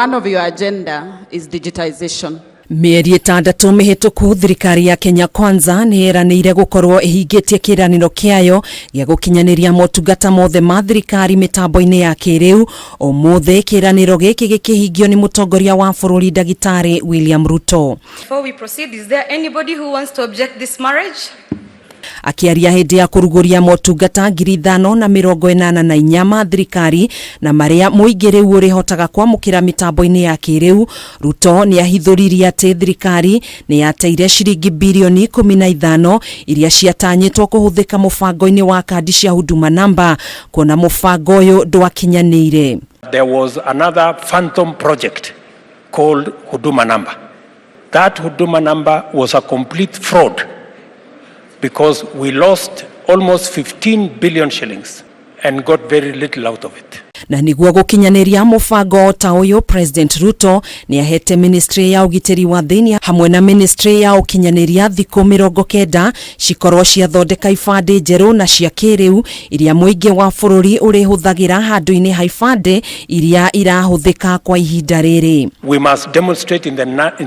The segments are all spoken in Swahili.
One of your agenda is digitization. Mieri itandatu mihituku thirikari ya Kenya Kwanza niyeranire gukorwo ihingitie kiraniro kiayo gia gukinyaniria motungata mothe ma thirikari mitambo-ini ya kiriu. Omuthe kiraniro giki gikihingio ni mutongoria wa bururi DR.WILLIAM RUTO. Before we proceed, is there anybody who wants to object this marriage? Akiaria hindi ya kuruguria motungata 584 ma thirikari na maria muingi riu urihotaga kwamukira mitambo-ini ya kiriu, Ruto ni ahithuririe ati thirikari ni yateire ciringi birioni 15 iria ciatanyitwo kuhuthika mubango-ini wa kadi cia HUDUMA NAMBA, kuona mubango uyu ndwakinyanire. There was another phantom project called HUDUMA NAMBA. That HUDUMA NAMBA was a complete fraud, because we lost almost 15 billion shillings and got very little out of it. Na niguo gukinyaniria mubango ta uyu, President Ruto niahete ministry ya ugitiri wa thiini hamwe na ministry ya ukinyaniria thiku 90 cikorwo ciathondeka ibande njeru na cia kiriu iria muingi wa bururi urihuthagira handu-ini ha ibande iria irahuthika kwa ihinda riri. We must demonstrate in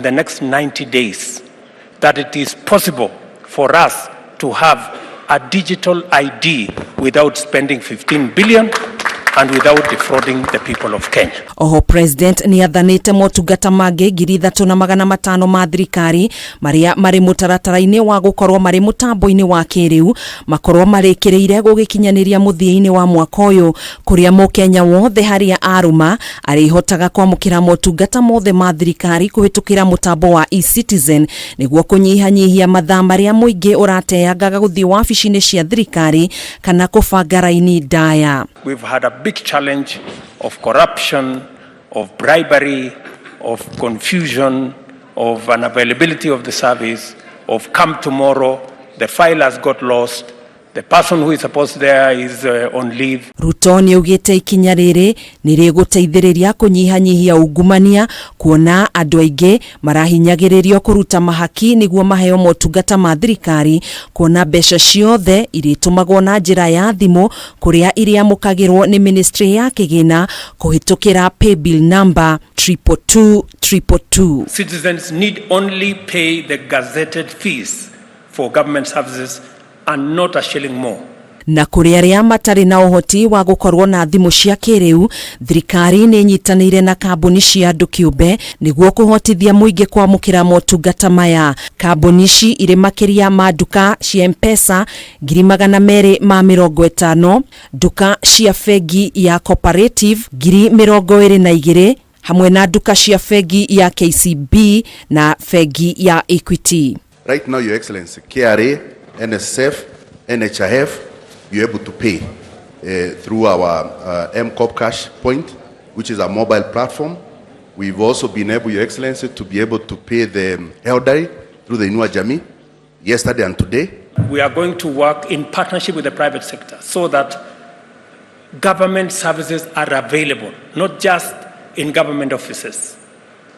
the next 90 days that it is possible for us to have a digital ID without spending 15 billion and without defrauding the people of Kenya. Oho President ni athanite motungata mange 3,500 ma thirikari maria mari mutaratara-ini wa gukorwo mari mutambo-ini wa kiriu makorwo marikiriire gugikinyaniria muthia-ini wa mwaka uyu, kuria mukenya wothe haria aruma arihotaga kwamukira motungata mothe ma thirikari kuhitukira mutambo wa e-Citizen niguo kunyihanyihia mathaa maria muingi urateangaga guthii wabici-ini cia thirikari kana kubanga raini ndaya. We've had a big challenge of corruption, of bribery, of confusion, of unavailability of the service, of come tomorrow, the file has got lost, the person who is supposed there is on leave. Ruto ni ugite ikinya riri ni riguteithiriria kunyihanyihia ungumania, kuona andu aingi marahinyagiririo kuruta mahaki niguo maheo motungata ma thirikari, kuona mbeca ciothe iritumagwo na njira ya thimu kuria iriamukagirwo ni ministry ya kigina kuhitukira paybill number 22222. Citizens need only pay the gazetted fees for government services and not a shilling more. Na kuri aria matari na uhoti wa gukorwo na thimu cia kiriu, thirikari ni nyitanire na kambuni cia andu kiumbe niguo kuhotithia muingi kwamukira motungata maya. Kambuni ici iri makiria ma duka cia M-Pesa 250, duka cia fegi ya cooperative 22 hamwe na duka cia fegi ya KCB na fegi ya Equity. Right now, Your Excellency, KRA, NSSF, NHIF, you're able to pay through our M-Cop Cash Point, which is a mobile platform. We've also been able, Your Excellency, to be able to pay the elderly through the Inua Jamii yesterday and today. We are going to work in partnership with the private sector so that government services are available, not just in government offices,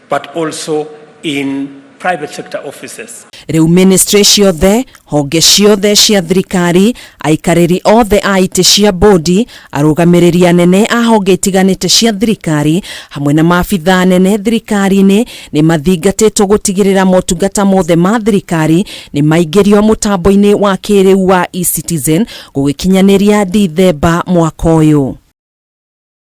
but also in private sector offices. Riu ministry ciothe, honge ciothe cia thirikari, aikariri othe a ite cia bodi, arugamiriria nene a honge itiganite cia thirikari, hamwe na maabitha nene thirikari-ini ni mathingatitwo gutigirira motungata mothe ma thirikari ni maingirio mutambo-ini wa kiriu wa e-Citizen gugikinyaniria Dithemba mwaka uyu.